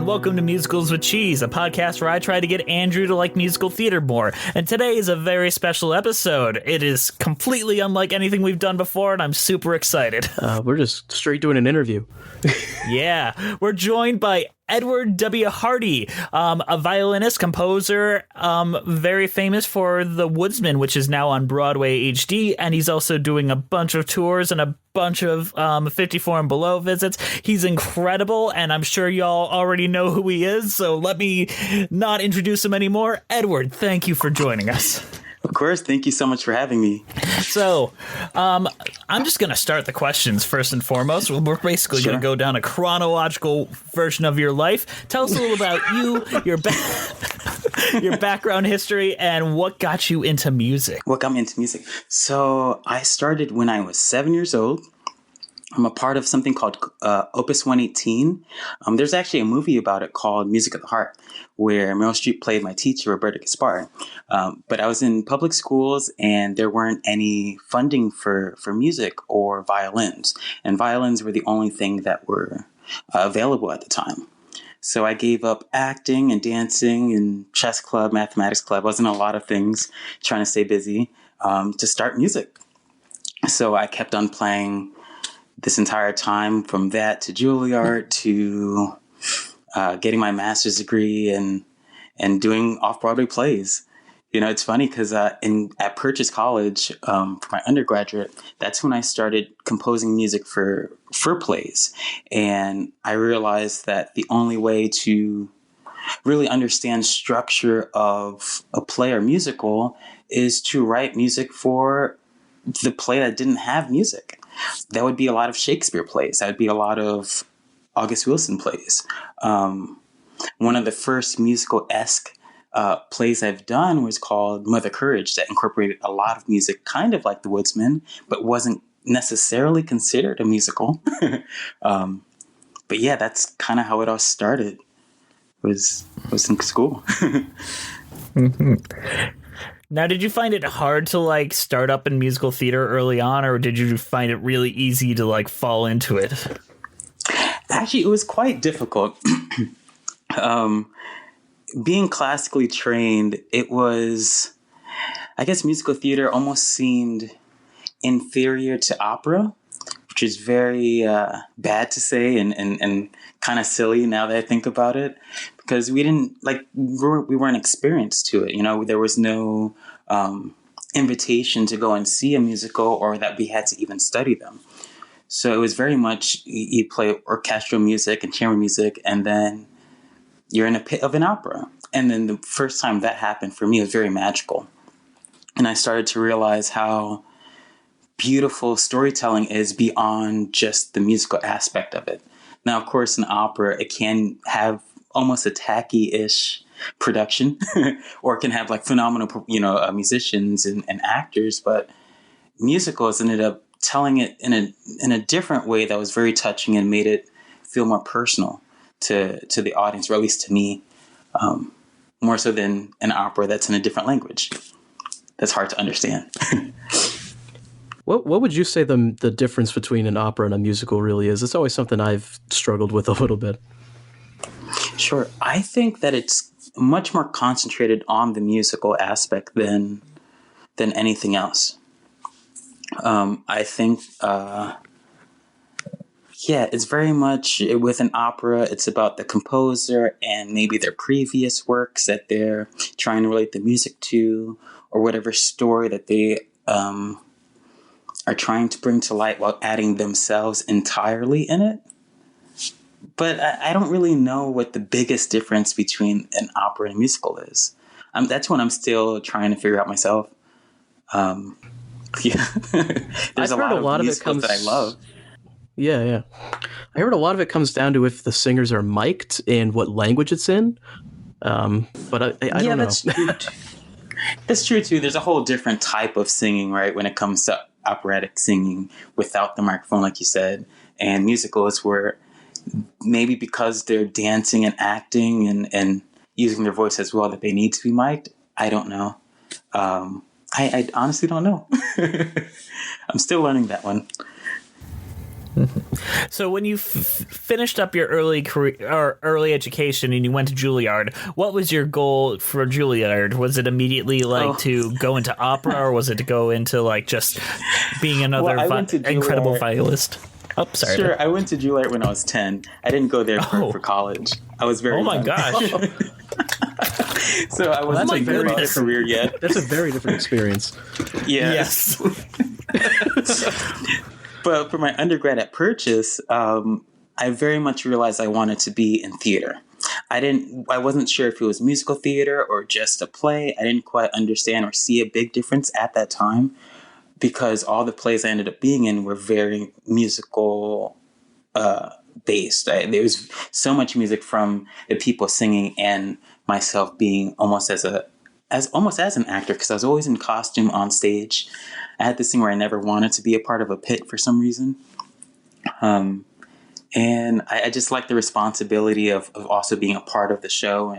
and welcome to Musicals with Cheese, a podcast where I try to get Andrew to like musical theater more. And today is a very special episode. It is completely unlike anything we've done before, and I'm super excited. We're just straight doing an interview. Yeah, we're joined by Edward W. Hardy, a violinist, composer, very famous for the Woodsman, which is now on Broadway HD, and he's also doing a bunch of tours and a bunch of 54 and below visits. He's incredible, and I'm sure y'all already know who he is, so let me not introduce him anymore. Edward, thank you for joining us. Of course. Thank you so much for having me. So, I'm just going to start the questions first and foremost. We're basically going to go down a chronological version of your life. Tell us a little about you, your background history, and what got you into music. What got me into music? So I started when I was 7 years old. I'm a part of something called Opus 118. There's actually a movie about it called Music of the Heart, where Meryl Streep played my teacher, Roberta Gaspar. But I was in public schools, and there weren't any funding for music or violins. And violins were the only thing that were available at the time. So I gave up acting and dancing and chess club, mathematics club. I was in a lot of things, trying to stay busy, to start music. So I kept on playing this entire time, from that to Juilliard to getting my master's degree and doing off-Broadway plays. You know, it's funny because at Purchase College, for my undergraduate, that's when I started composing music for plays. And I realized that the only way to really understand structure of a play or musical is to write music for the play that didn't have music. That would be a lot of Shakespeare plays. That would be a lot of August Wilson plays. One of the first musical-esque plays I've done was called Mother Courage, that incorporated a lot of music, kind of like The Woodsman, but wasn't necessarily considered a musical. But yeah, that's kind of how it all started. Was in school. Mm-hmm. Now, did you find it hard to start up in musical theater early on, or did you find it really easy to fall into it? Actually, it was quite difficult. Being classically trained, it was, I guess musical theater almost seemed inferior to opera, which is very bad to say and kind of silly now that I think about it, because we didn't we weren't experienced to it. You know, there was no invitation to go and see a musical, or that we had to even study them. So it was very much you play orchestral music and chamber music, and then you're in a pit of an opera. And then the first time that happened for me, it was very magical. And I started to realize how beautiful storytelling is beyond just the musical aspect of it. Now, of course, in opera, it can have almost a tacky-ish production, or it can have phenomenal, musicians and actors. But musicals ended up telling it in a different way that was very touching and made it feel more personal to the audience, or at least to me, more so than an opera that's in a different language. That's hard to understand. What would you say the difference between an opera and a musical really is? It's always something I've struggled with a little bit. Sure. I think that it's much more concentrated on the musical aspect than anything else. I think, it's very much with an opera, it's about the composer and maybe their previous works that they're trying to relate the music to, or whatever story that they are trying to bring to light while adding themselves entirely in it. But I don't really know what the biggest difference between an opera and a musical is. That's what I'm still trying to figure out myself. There's a lot of musicals that I love. Yeah. I heard a lot of it comes down to if the singers are mic'd and what language it's in. But I don't know. That's true too. There's a whole different type of singing, right? When it comes to operatic singing without the microphone, like you said, and musicals where maybe because they're dancing and acting and using their voice as well that they need to be mic'd. I don't know. I honestly don't know. I'm still learning that one. So when you finished up your early career or early education and you went to Juilliard, what was your goal for Juilliard? Was it immediately to go into opera, or was it to go into like just being another incredible violist? Oh, sorry. Sure, I went to Juilliard when I was 10. I didn't go there for college. I was very Oh my young. gosh. So I wasn't a very good career yet. That's a very different experience. Yeah. Yes. But for my undergrad at Purchase, I very much realized I wanted to be in theater. I wasn't sure if it was musical theater or just a play. I didn't quite understand or see a big difference at that time, because all the plays I ended up being in were very musical based. There was so much music from the people singing and myself being almost as an actor, because I was always in costume on stage. I had this thing where I never wanted to be a part of a pit for some reason. And I just like the responsibility of also being a part of the show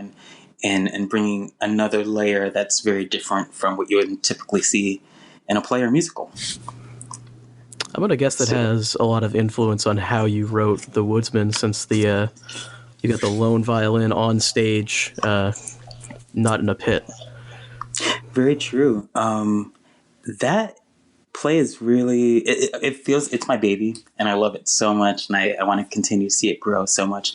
and bringing another layer that's very different from what you would typically see in a play or musical. I'm going to guess that has a lot of influence on how you wrote The Woodsman, since you got the lone violin on stage, not in a pit. Very true. That play is really, it feels, it's my baby, and I love it so much, and I want to continue to see it grow so much.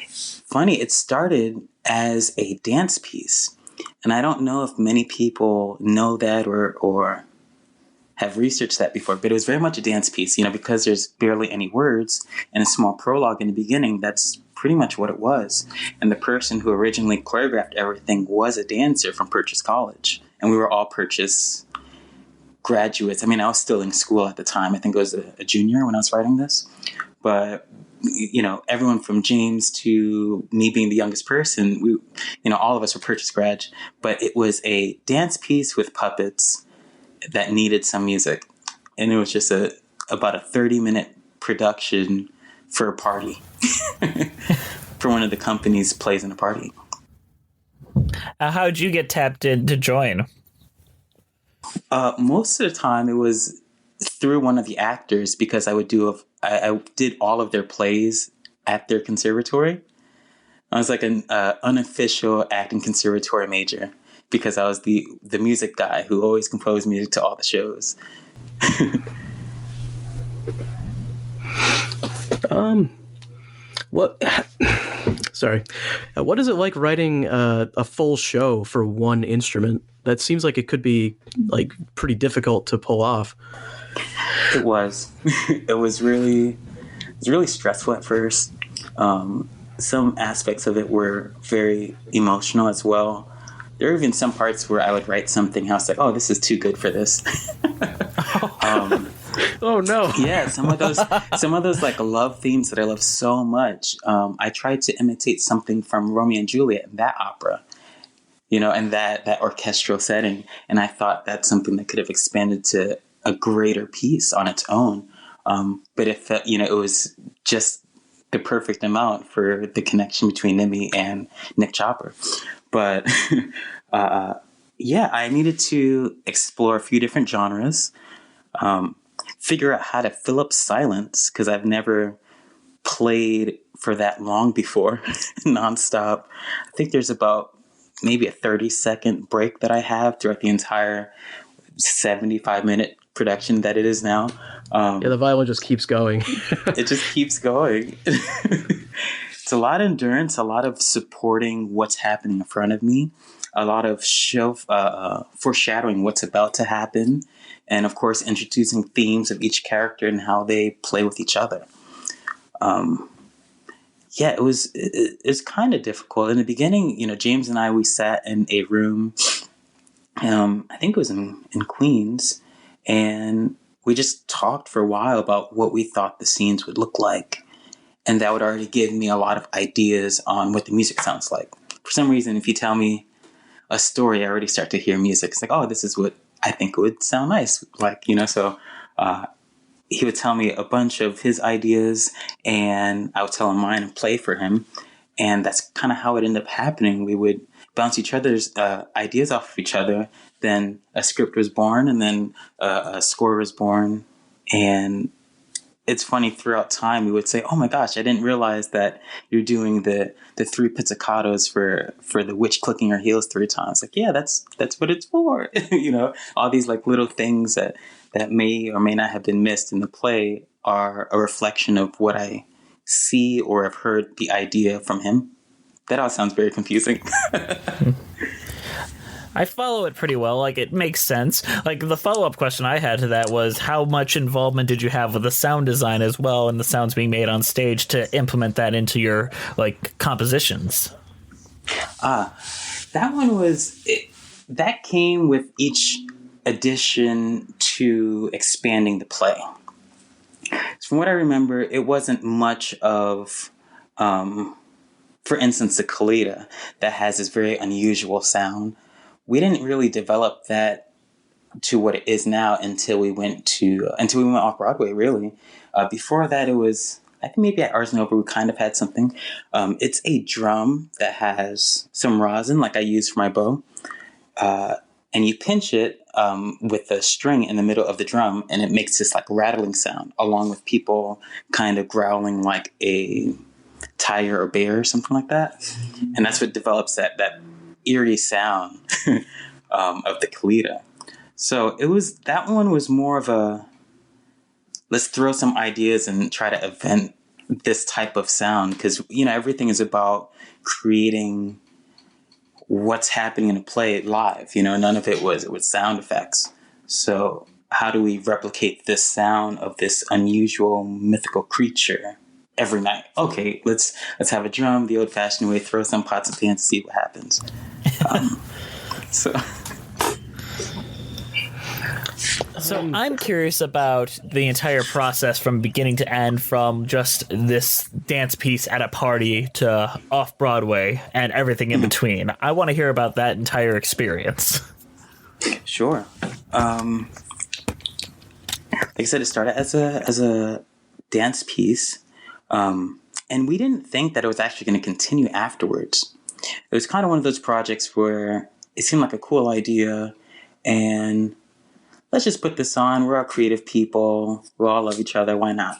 Funny, it started as a dance piece, and I don't know if many people know that or have researched that before, but it was very much a dance piece, because there's barely any words and a small prologue in the beginning. That's pretty much what it was. And the person who originally choreographed everything was a dancer from Purchase College, and we were all Purchase graduates. I mean, I was still in school at the time. I think I was a junior when I was writing this, but everyone from James to me being the youngest person, we, all of us were Purchase grads, but it was a dance piece with puppets that needed some music. And it was just about a 30-minute production for a party for one of the company's plays in a party. How'd you get tapped in to join? Most of the time it was through one of the actors, because I did all of their plays at their conservatory. I was like an unofficial acting conservatory major, because I was the music guy who always composed music to all the shows. What is it like writing a full show for one instrument? That seems like it could be like pretty difficult to pull off. It was. It was really stressful at first. Some aspects of it were very emotional as well. There were even some parts where I would write something and I was like, oh, this is too good for this. Oh no. Yeah, some of those like love themes that I love so much. I tried to imitate something from Romeo and Juliet in that opera, and that orchestral setting. And I thought that's something that could have expanded to a greater piece on its own. But it felt, it was just the perfect amount for the connection between Nimmy and Nick Chopper. But I needed to explore a few different genres, figure out how to fill up silence, because I've never played for that long before, nonstop. I think there's about maybe a 30-second break that I have throughout the entire 75-minute production that it is now. The violin just keeps going. It just keeps going. It's a lot of endurance, a lot of supporting what's happening in front of me, a lot of foreshadowing what's about to happen, and of course introducing themes of each character and how they play with each other. It was kind of difficult in the beginning. James and I, we sat in a room. I think it was in Queens, and we just talked for a while about what we thought the scenes would look like. And that would already give me a lot of ideas on what the music sounds like. For some reason, if you tell me a story, I already start to hear music. It's like, oh, this is what I think would sound nice. So he would tell me a bunch of his ideas, and I would tell him mine and play for him. And that's kind of how it ended up happening. We would bounce each other's ideas off of each other. Then a script was born, and then a score was born. And it's funny, throughout time we would say, "Oh my gosh, I didn't realize that you're doing the three pizzicatos for the witch clicking her heels three times." Like, yeah, that's what it's for. All these like little things that may or may not have been missed in the play are a reflection of what I see or have heard the idea from him. That all sounds very confusing. I follow it pretty well. Like, it makes sense. Like, the follow-up question I had to that was, how much involvement did you have with the sound design as well, and the sounds being made on stage to implement that into your, like, compositions? That one that came with each addition to expanding the play. From what I remember, it wasn't much of, for instance, the Kalita that has this very unusual sound. We didn't really develop that to what it is now until we went Off-Broadway, really. Before that, it was, I think maybe at Ars Nova we kind of had something. It's a drum that has some rosin, like I use for my bow. And you pinch it with a string in the middle of the drum, and it makes this like rattling sound, along with people kind of growling like a tiger or bear or something like that. And that's what develops that eerie sound of the Kalita. So that one was more of a, let's throw some ideas and try to invent this type of sound, because everything is about creating what's happening in a play live. None of it was sound effects. So how do we replicate this sound of this unusual mythical creature every night? Okay, let's have a drum the old-fashioned way, throw some pots and pans to see what happens. So I'm curious about the entire process from beginning to end, from just this dance piece at a party to Off-Broadway and everything in between. I want to hear about that entire experience. Sure. Like I said, it started as a dance piece, and we didn't think that it was actually going to continue afterwards. It was kind of one of those projects where it seemed like a cool idea, and let's just put this on. We're all creative people. We all love each other. Why not?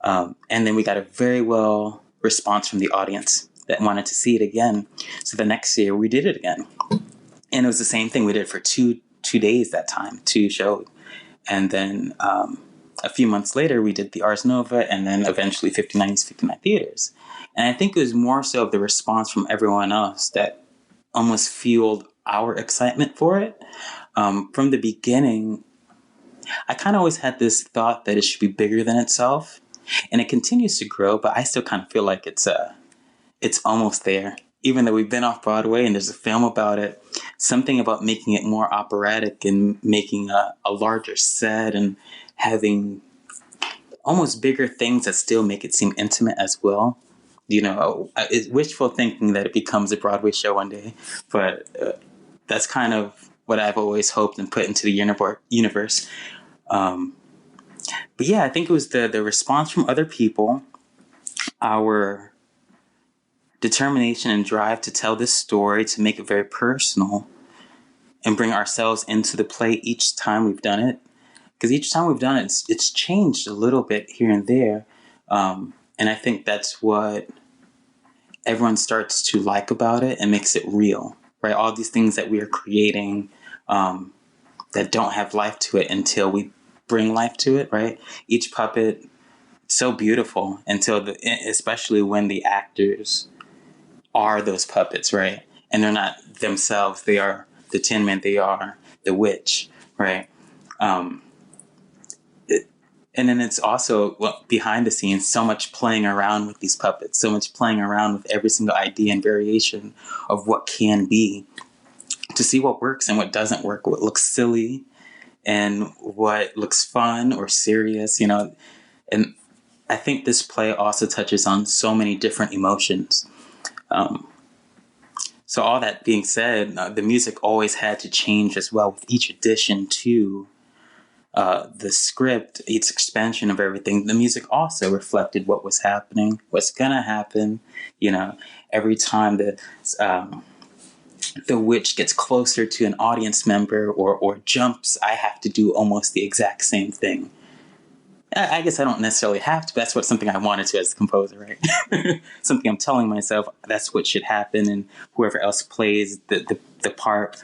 And then we got a very well response from the audience that wanted to see it again. So the next year we did it again. And it was the same thing. We did it for two days that time, 2 shows. And then a few months later, we did the Ars Nova, and then eventually 59 Theaters. And I think it was more so of the response from everyone else that almost fueled our excitement for it. From the beginning, I kind of always had this thought that it should be bigger than itself, and it continues to grow, but I still kind of feel like it's almost there. Even though we've been Off-Broadway and there's a film about it, something about making it more operatic and making a larger set and having almost bigger things that still make it seem intimate as well. It's wishful thinking that it becomes a Broadway show one day, but that's kind of what I've always hoped and put into the universe. But yeah, I think it was the response from other people, our determination and drive to tell this story, to make it very personal and bring ourselves into the play each time we've done it. Because each time we've done it, it's changed a little bit here and there. And I think that's what everyone starts to like about it and makes it real, right? All these things that we are creating that don't have life to it until we bring life to it, right? Each puppet, so beautiful especially when the actors are those puppets, right? And they're not themselves. They are the Tin Man. They are the witch, right? And then it's also, behind the scenes, so much playing around with these puppets, so much playing around with every single idea and variation of what can be, to see what works and what doesn't work, what looks silly and what looks fun or serious, And I think this play also touches on so many different emotions. So all that being said, the music always had to change as well with each addition to the script, its expansion of everything. The music also reflected what was happening, what's gonna happen. Every time the witch gets closer to an audience member or jumps, I have to do almost the exact same thing. I guess I don't necessarily have to, but that's something I wanted to as a composer, right? Something I'm telling myself that's what should happen, and whoever else plays the part.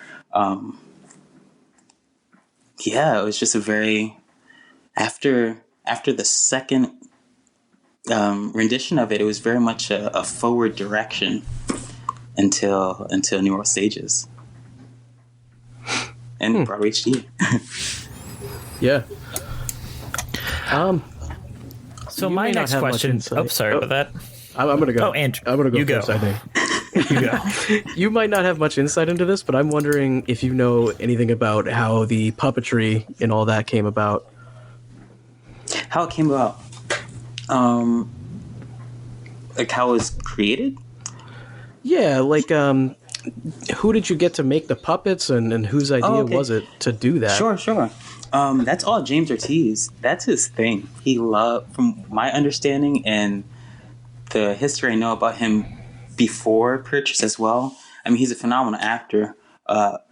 Yeah, it was just a very after the second rendition of it, it was very much a forward direction until New World Stages and Broadway HD. Yeah. So You my may not next have much question. insight. Oh, sorry about that. I'm gonna go. Oh, Andrew, I'm gonna go you first, go. I think. You go. You might not have much insight into this, but I'm wondering if you know anything about how the puppetry and all that came about. How it came about, like how it was created. Yeah, like who did you get to make the puppets, and whose idea okay. was it to do that? Sure. That's all James Ortiz. That's his thing. He loved, from my understanding and the history I know about him before Purchase as well. I mean, he's a phenomenal actor, but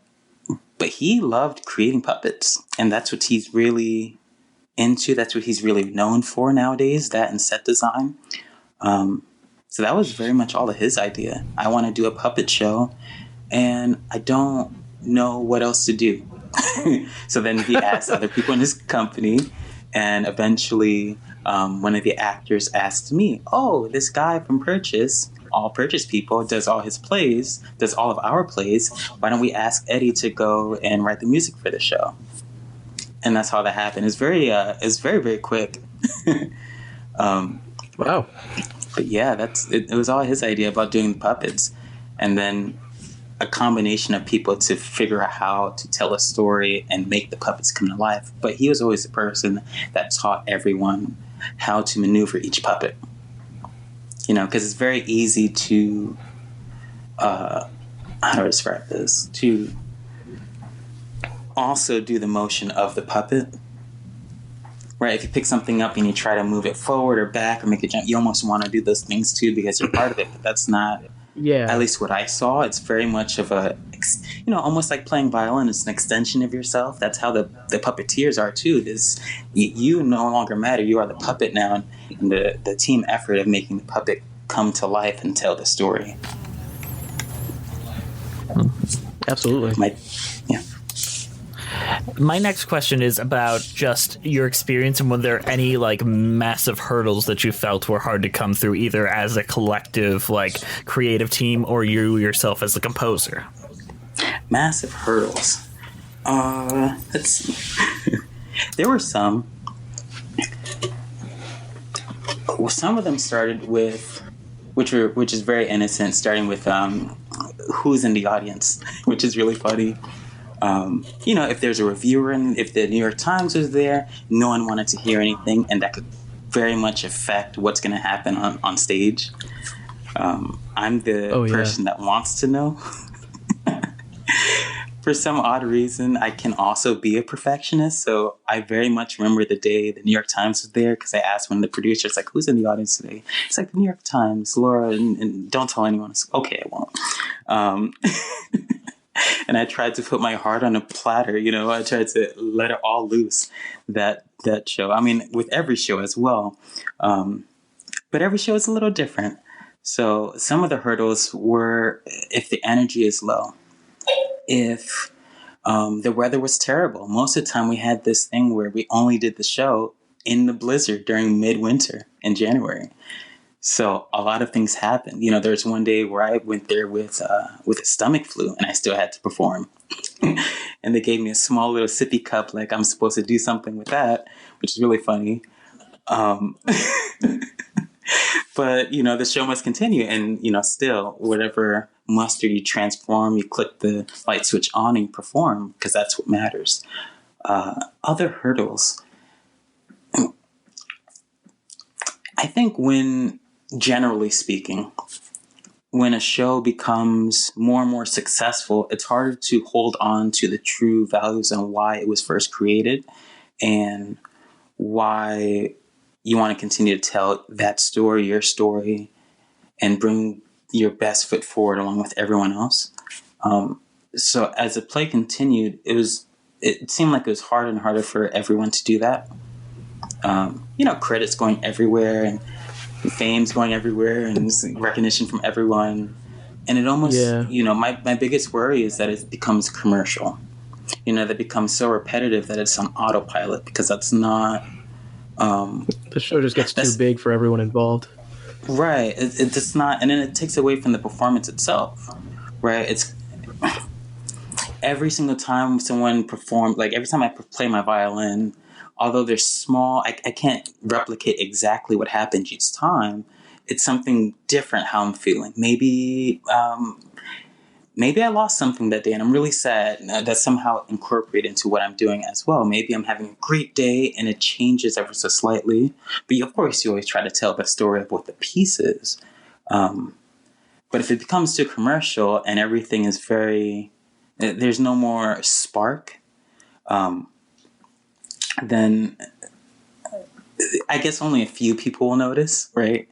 he loved creating puppets, and that's what he's really into. That's what he's really known for nowadays, that and set design. So that was very much all of his idea. I want to do a puppet show, and I don't know what else to do. So then he asked other people in his company, and eventually one of the actors asked me, oh, this guy from Purchase, all Purchase people, does all his plays, does all of our plays. Why don't we ask Eddie to go and write the music for the show? And that's how that happened. It's very, very quick. Wow. But yeah, it was all his idea about doing the puppets. And then a combination of people to figure out how to tell a story and make the puppets come to life. But he was always the person that taught everyone how to maneuver each puppet. You know, because it's very easy to, how do I describe this? To also do the motion of the puppet. Right, if you pick something up and you try to move it forward or back or make a jump, you almost want to do those things too because you're part of it. But that's not, at least what I saw. It's very much of a, almost like playing violin. It's an extension of yourself. That's how the puppeteers are too. You no longer matter. You are the puppet now, and the team effort of making the puppet come to life and tell the story. Absolutely. My next question is about just your experience, and were there any like massive hurdles that you felt were hard to come through, either as a collective like creative team or you yourself as a composer? Massive hurdles. Let's see. There were some. Well, some of them started with, which is very innocent, starting with who's in the audience, which is really funny. If there's a reviewer and if the New York Times was there, no one wanted to hear anything, and that could very much affect what's going to happen on stage. I'm the person that wants to know. For some odd reason, I can also be a perfectionist, so I very much remember the day the New York Times was there because I asked one of the producers, like, who's in the audience today? It's like, the New York Times, Laura, and don't tell anyone. It's like, okay, I won't. And I tried to put my heart on a platter, I tried to let it all loose that show. I mean, with every show as well. But every show is a little different. So some of the hurdles were if the energy is low, if the weather was terrible. Most of the time we had this thing where we only did the show in the blizzard during midwinter in January. So a lot of things happened. There's one day where I went there with a stomach flu, and I still had to perform. And they gave me a small little sippy cup, like I'm supposed to do something with that, which is really funny. But the show must continue, and still, whatever muster you transform, you click the light switch on and you perform, because that's what matters. Other hurdles. I think generally speaking, when a show becomes more and more successful, it's harder to hold on to the true values and why it was first created and why you want to continue to tell that story, your story, and bring your best foot forward along with everyone else. So as the play continued, it seemed like it was harder and harder for everyone to do that. credits going everywhere and fame's going everywhere and recognition from everyone. And it almost, my biggest worry is that it becomes commercial. That becomes so repetitive that it's on autopilot, because that's not... the show just gets too big for everyone involved. Right. It's just not... And then it takes away from the performance itself. Right? It's... Every single time someone performs... Like, every time I play my violin, although they're small, I can't replicate exactly what happens each time. It's something different how I'm feeling. Maybe I lost something that day and I'm really sad. That's somehow incorporated into what I'm doing as well. Maybe I'm having a great day and it changes ever so slightly. But of course, you always try to tell the story of what the piece is. But if it becomes too commercial and everything is there's no more spark, then I guess only a few people will notice, right?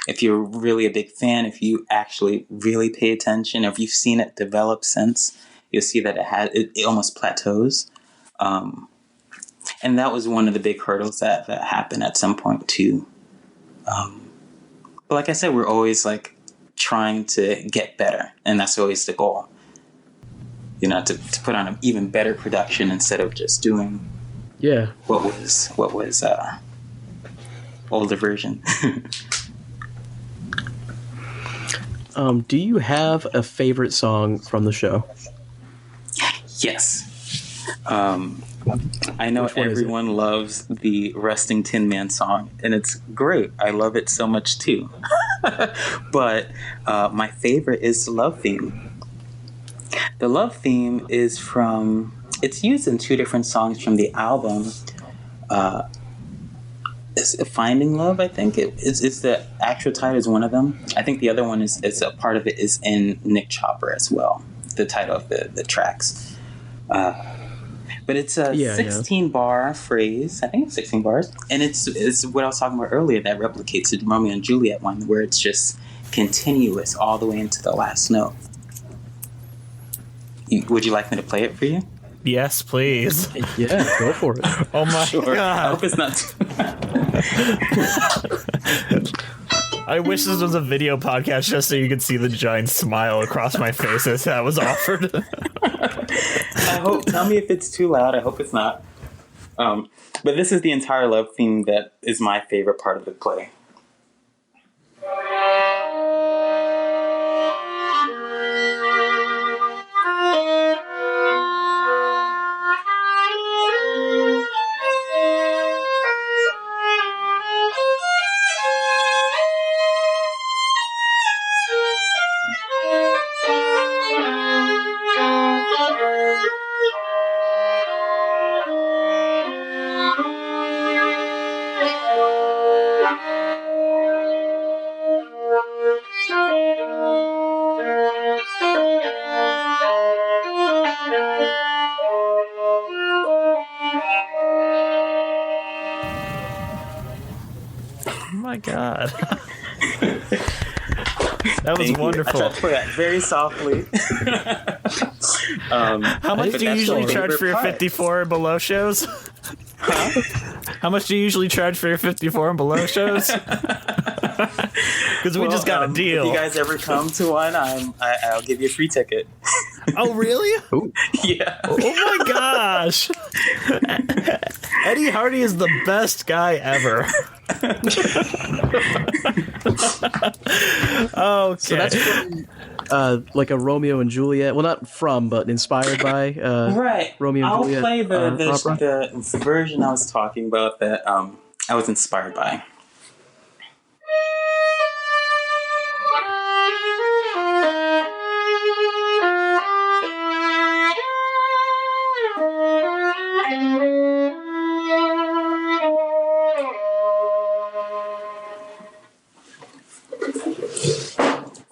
If you're really a big fan, if you actually really pay attention, if you've seen it develop since, you'll see that it almost plateaus. And that was one of the big hurdles that happened at some point too. But like I said, we're always like trying to get better, and that's always the goal. To put on an even better production instead of just doing what was older version. Do you have a favorite song from the show? Yes. I know everyone loves the Rusting Tin Man song, and it's great. I love it so much too. But my favorite is the love theme. The love theme is it's used in two different songs from the album. Is Finding Love, I think. It's the actual title is one of them. I think the other one is a part of it is in Nick Chopper as well, the title of the tracks. But it's a 16-bar phrase. I think it's 16 bars. And it's what I was talking about earlier that replicates the Romeo and Juliet one, where it's just continuous all the way into the last note. Would you like me to play it for you? Yes, please. Yeah, go for it. Oh my God. I hope it's not I wish this was a video podcast just so you could see the giant smile across my face as that was offered. Tell me if it's too loud. I hope it's not. But this is the entire love theme that is my favorite part of the play. God. That was wonderful. I tried to play that very softly. How much do you usually charge for your 54 and below shows? Huh? How much do you usually charge for your 54 and below shows? Because we just got a deal. If you guys ever come to one, I'll give you a free ticket. Oh, really? Ooh. Yeah. Oh my gosh. Eddie Hardy is the best guy ever. Okay. So that's from, like a Romeo and Juliet. Well, not from, but inspired by right. Romeo and Juliet. I'll play the opera. version I was talking about that I was inspired by.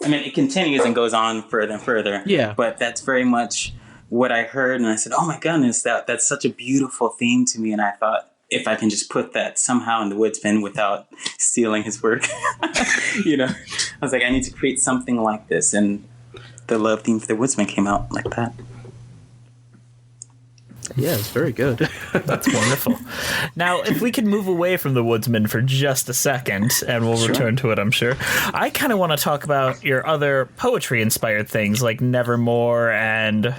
I mean, it continues and goes on further and further. Yeah. But that's very much what I heard, and I said, oh my goodness, that's such a beautiful theme to me, and I thought, if I can just put that somehow in the Woodsman without stealing his work, I was like, I need to create something like this, and the love theme for the Woodsman came out like that. Yeah, it's very good. That's wonderful. Now, if we could move away from the Woodsman for just a second, and we'll return to it, I'm sure. I kind of want to talk about your other poetry-inspired things, like Nevermore and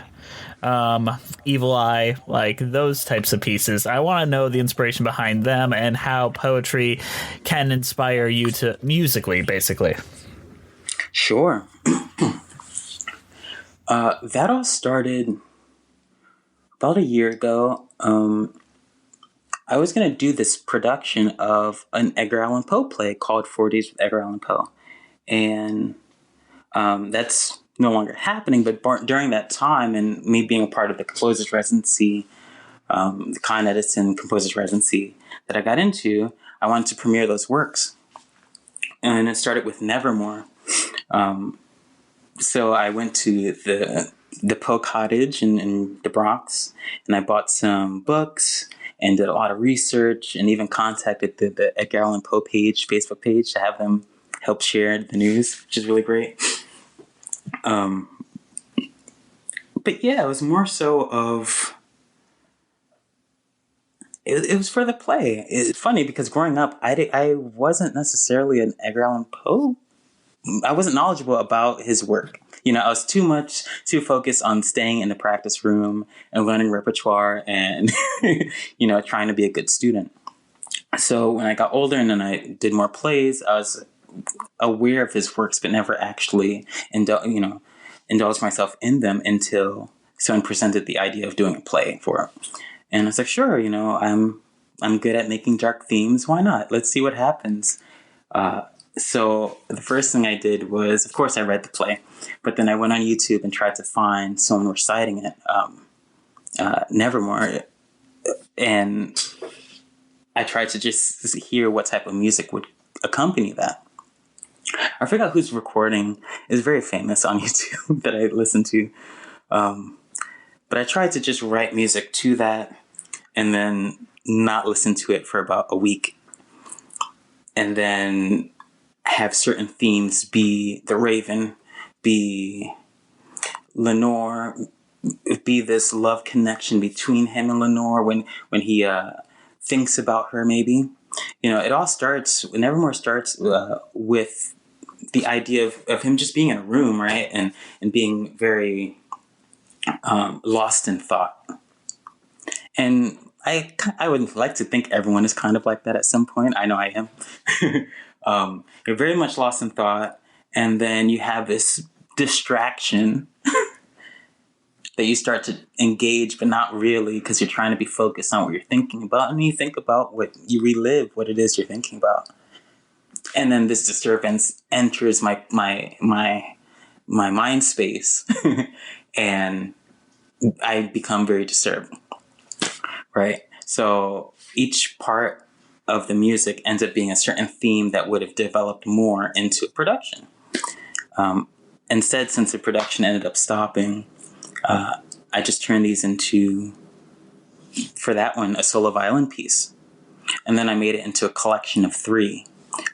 Evil Eye, like those types of pieces. I want to know the inspiration behind them and how poetry can inspire you to musically, basically. Sure. That all started about a year ago. I was going to do this production of an Edgar Allan Poe play called 4 Days with Edgar Allan Poe. And that's no longer happening. But during that time, and me being a part of the composer's residency, the Con Edison composer's residency that I got into, I wanted to premiere those works. And it started with Nevermore. So I went to the Poe Cottage in the Bronx, and I bought some books and did a lot of research, and even contacted the Edgar Allan Poe Facebook page, to have them help share the news, which is really great. But yeah, it was more so of it was for the play. It's funny because growing up, I wasn't necessarily an Edgar Allan Poe. I wasn't knowledgeable about his work. I was too focused on staying in the practice room and learning repertoire and, trying to be a good student. So when I got older and then I did more plays, I was aware of his works, but never actually, indulged myself in them until someone presented the idea of doing a play for it. And I was like, sure, I'm good at making dark themes. Why not? Let's see what happens. So the first thing I did was, of course, I read the play, but then I went on YouTube and tried to find someone reciting it, Nevermore, and I tried to just hear what type of music would accompany that. I forgot whose recording is very famous on YouTube that I listened to, but I tried to just write music to that and then not listen to it for about a week, and then have certain themes be the Raven, be Lenore, be this love connection between him and Lenore when he thinks about her, maybe. It all starts, Nevermore starts with the idea of him just being in a room, right? And being very lost in thought. And I would like to think everyone is kind of like that at some point. I know I am. You're very much lost in thought, and then you have this distraction that you start to engage, but not really, because you're trying to be focused on what you're thinking about, and you think about you relive what it is you're thinking about. And then this disturbance enters my mind space, and I become very disturbed, right? So each part of the music ends up being a certain theme that would have developed more into a production. Instead, since the production ended up stopping, I just turned these into, for that one, a solo violin piece. And then I made it into a collection of 3,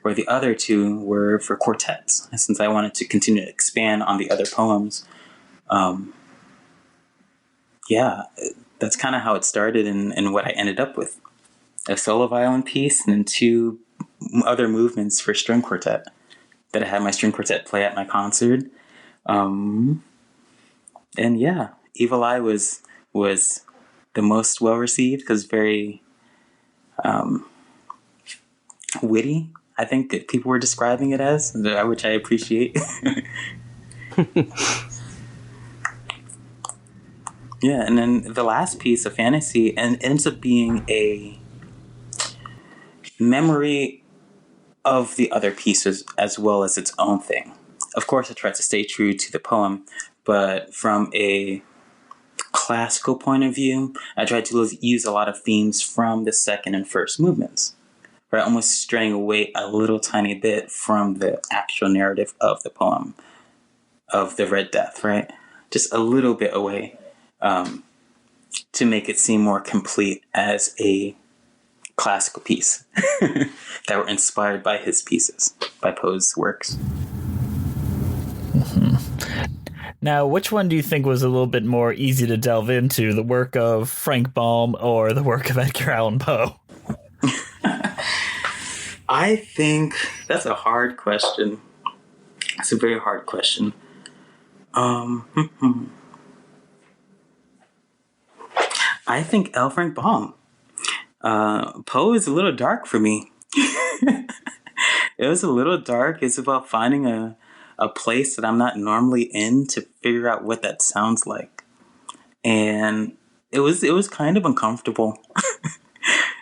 where the other 2 were for quartets, since I wanted to continue to expand on the other poems. That's kind of how it started and what I ended up with. A solo violin piece and then 2 other movements for string quartet that I had my string quartet play at my concert. And yeah, Evil Eye was the most well received because very witty. I think that people were describing it as, which I appreciate. Yeah, and then the last piece, a fantasy, and ends up being a memory of the other pieces as well as its own thing. Of course, I tried to stay true to the poem, but from a classical point of view, I tried to use a lot of themes from the second and first movements, right? Almost straying away a little tiny bit from the actual narrative of the poem of the Red Death, right? Just a little bit away, to make it seem more complete as a classical piece that were inspired by his pieces, by Poe's works. Mm-hmm. Now, which one do you think was a little bit more easy to delve into, the work of Frank Baum or the work of Edgar Allan Poe? I think that's a hard question. It's a very hard question. I think L. Frank Baum. Poe is a little dark for me. It was a little dark. It's about finding a place that I'm not normally in to figure out what that sounds like. And it was kind of uncomfortable.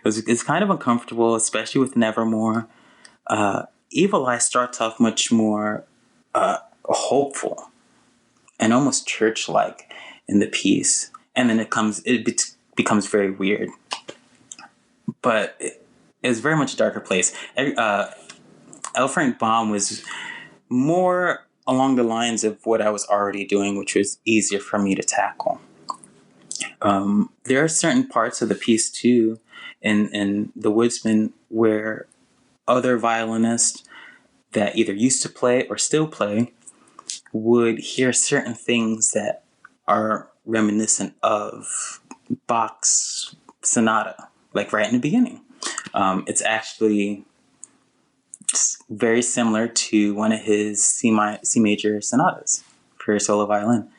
It's kind of uncomfortable, especially with Nevermore. Evil Eye starts off much more hopeful and almost church-like in the piece. And then it becomes very weird. But it's very much a darker place. L. Frank Baum was more along the lines of what I was already doing, which was easier for me to tackle. There are certain parts of the piece, too, in The Woodsman, where other violinists that either used to play or still play would hear certain things that are reminiscent of Bach's sonata, like right in the beginning. It's actually very similar to one of his C major sonatas for solo violin.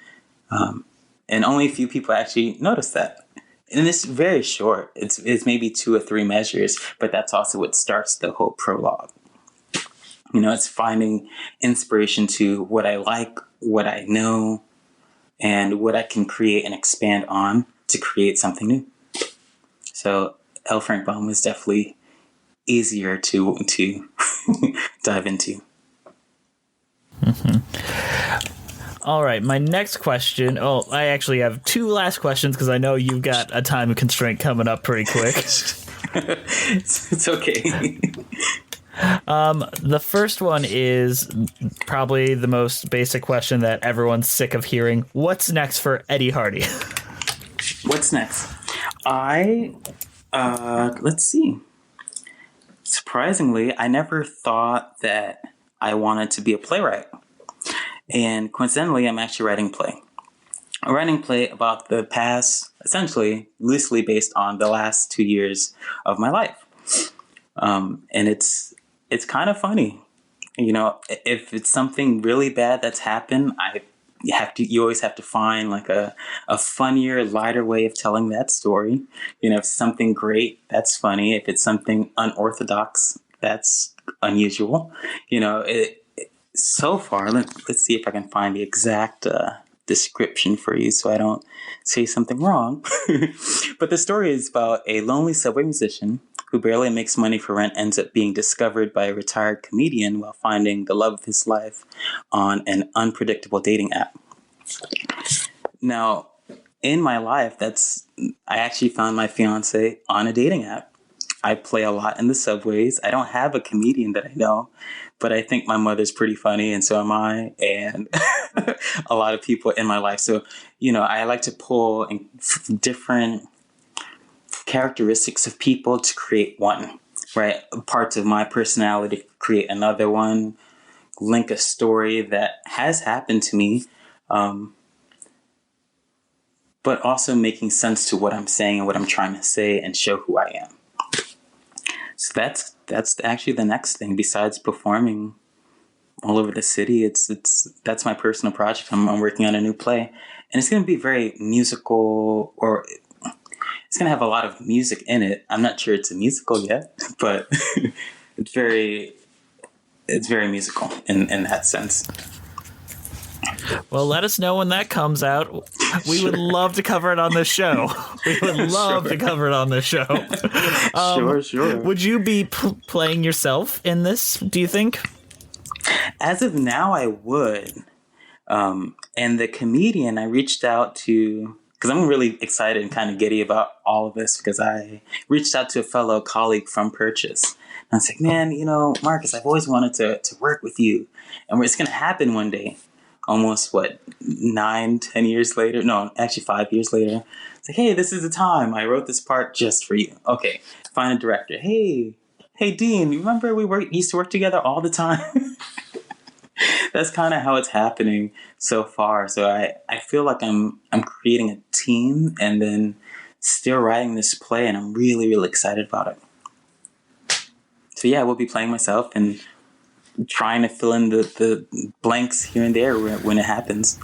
And only a few people actually notice that. And it's very short. It's maybe 2 or 3 measures, but that's also what starts the whole prologue. It's finding inspiration to what I like, what I know, and what I can create and expand on to create something new. So L. Frank Baum was definitely easier to dive into. Mm-hmm. All right, my next question. Oh, I actually have 2 last questions because I know you've got a time constraint coming up pretty quick. It's okay. The first one is probably the most basic question that everyone's sick of hearing. What's next for Eddie Hardy? What's next? Let's see. Surprisingly, I never thought that I wanted to be a playwright. And coincidentally, I'm actually writing a play. I'm writing a play about the past, essentially loosely based on the last 2 years of my life. And it's kind of funny. If it's something really bad that's happened, you always have to find like a funnier, lighter way of telling that story. If it's something great, that's funny. If it's something unorthodox, that's unusual. So far, let's see if I can find the exact description for you so I don't say something wrong. But the story is about a lonely subway musician who barely makes money for rent ends up being discovered by a retired comedian while finding the love of his life on an unpredictable dating app. Now, in my life, I actually found my fiance on a dating app. I play a lot in the subways. I don't have a comedian that I know, but I think my mother's pretty funny, and so am I, and a lot of people in my life. So, I like to pull in different characteristics of people to create one, right? Parts of my personality, create another one, link a story that has happened to me, but also making sense to what I'm saying and what I'm trying to say and show who I am. So that's actually the next thing besides performing all over the city. That's my personal project. I'm working on a new play, and it's going to be very musical, or it's going to have a lot of music in it. I'm not sure it's a musical yet, but it's very musical in that sense. Well, let us know when that comes out. We would love to cover it on this show. We would love to cover it on this show. Sure. Would you be playing yourself in this, do you think? As of now, I would. And the comedian I reached out to, because I'm really excited and kind of giddy about all of this, because I reached out to a fellow colleague from Purchase. And I was like, man, Marcus, I've always wanted to work with you. And it's going to happen one day. Almost, 9-10 years later? No, actually 5 years later. It's like, hey, this is the time. I wrote this part just for you. Okay, find a director. Hey, Dean, you remember we used to work together all the time? That's kind of how it's happening so far. So I feel like I'm creating a team and then still writing this play, and I'm really, really excited about it. So yeah, I will be playing myself and trying to fill in the blanks here and there when it happens.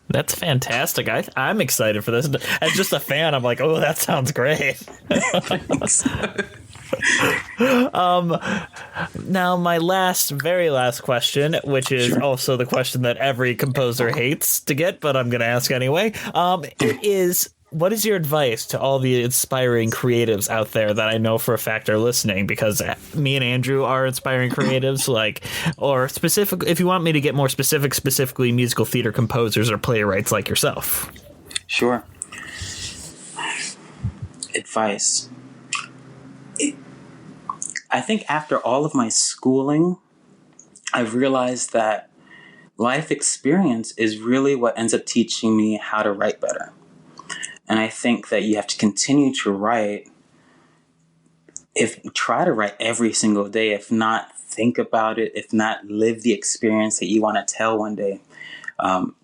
That's fantastic. I'm excited for this. As just a fan, I'm like, oh, that sounds great. Now, my very last question, which is also the question that every composer hates to get, but I'm going to ask anyway, is what is your advice to all the inspiring creatives out there that I know for a fact are listening? Because me and Andrew are inspiring creatives, or specific. If you want me to get more specifically musical theater composers or playwrights like yourself. Sure. Advice. I think after all of my schooling, I've realized that life experience is really what ends up teaching me how to write better. And I think that you have to continue to write, try to write every single day, if not think about it, if not live the experience that you want to tell one day.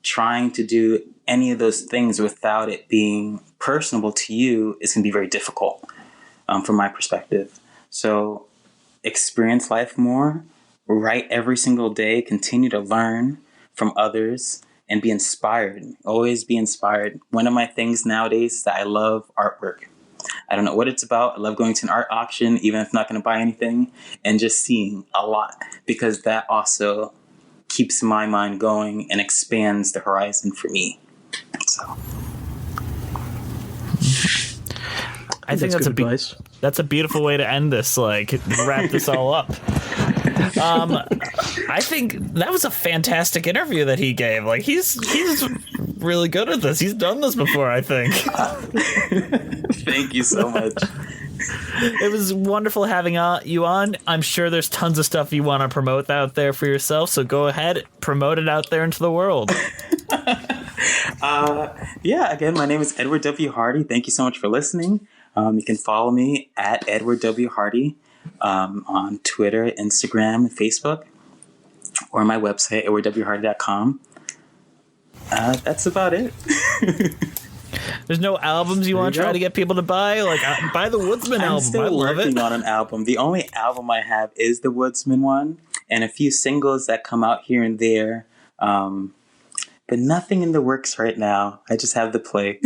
Trying to do any of those things without it being personable to you is going to be very difficult from my perspective. So experience life more, write every single day, continue to learn from others, and be inspired. Always be inspired. One of my things nowadays is that I love artwork. I don't know what it's about. I love going to an art auction, even if I'm not going to buy anything, and just seeing a lot, because that also keeps my mind going and expands the horizon for me. So I think that's advice. That's a beautiful way to end this, wrap this all up. I think that was a fantastic interview that he gave. He's really good at this. He's done this before, I think. Thank you so much. It was wonderful having you on. I'm sure there's tons of stuff you want to promote out there for yourself, so go ahead, promote it out there into the world. Again, my name is Edward W. Hardy. Thank you so much for listening. You can follow me at Edward W. Hardy on Twitter, Instagram, and Facebook, or my website, edwardwhardy.com. That's about it. There's no albums you want to try to get people to buy? Buy the Woodsman album. I'm still working on an album. The only album I have is the Woodsman one, and a few singles that come out here and there. But nothing in the works right now. I just have the play.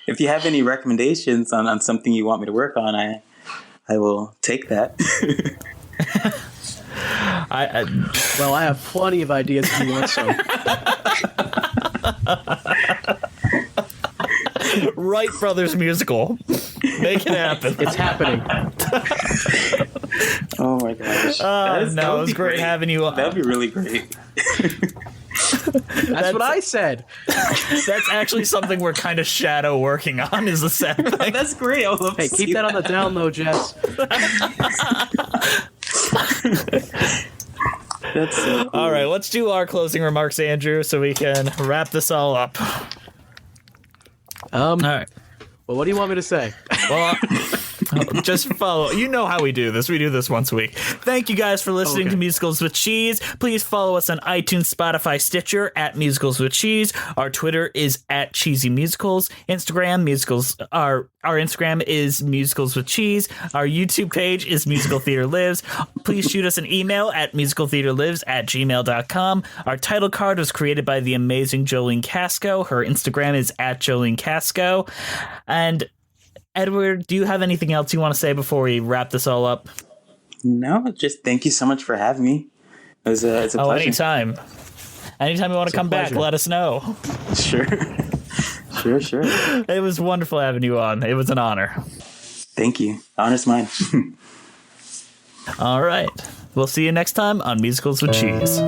If you have any recommendations on something you want me to work on, I will take that. I have plenty of ideas if you want some. Wright Brothers musical. Make it happen. It's happening. Oh my gosh. It was great having you on. That'd be really great. That's what I said. That's actually something we're kind of shadow working on, is the sad thing. That's great. I would love to keep that on the down low, Jess. That's so cool. All right, let's do our closing remarks, Andrew, so we can wrap this all up. All right. Well, what do you want me to say? Well, just follow. You know how we do this. We do this once a week. Thank you guys for listening to Musicals with Cheese. Please follow us on iTunes, Spotify, Stitcher at Musicals with Cheese. Our Twitter is at Cheesy Musicals. Instagram musicals. Our Instagram is Musicals with Cheese. Our YouTube page is Musical Theater Lives. Please shoot us an email at musicaltheaterlives@gmail.com. Our title card was created by the amazing Jolene Casco. Her Instagram is at Jolene Casco. And Edward, do you have anything else you want to say before we wrap this all up? No, just thank you so much for having me. It's a pleasure. Anytime. Anytime you want to come back, let us know. Sure. Sure. It was wonderful having you on. It was an honor. Thank you. Honor's mine. All right. We'll see you next time on Musicals with Cheese.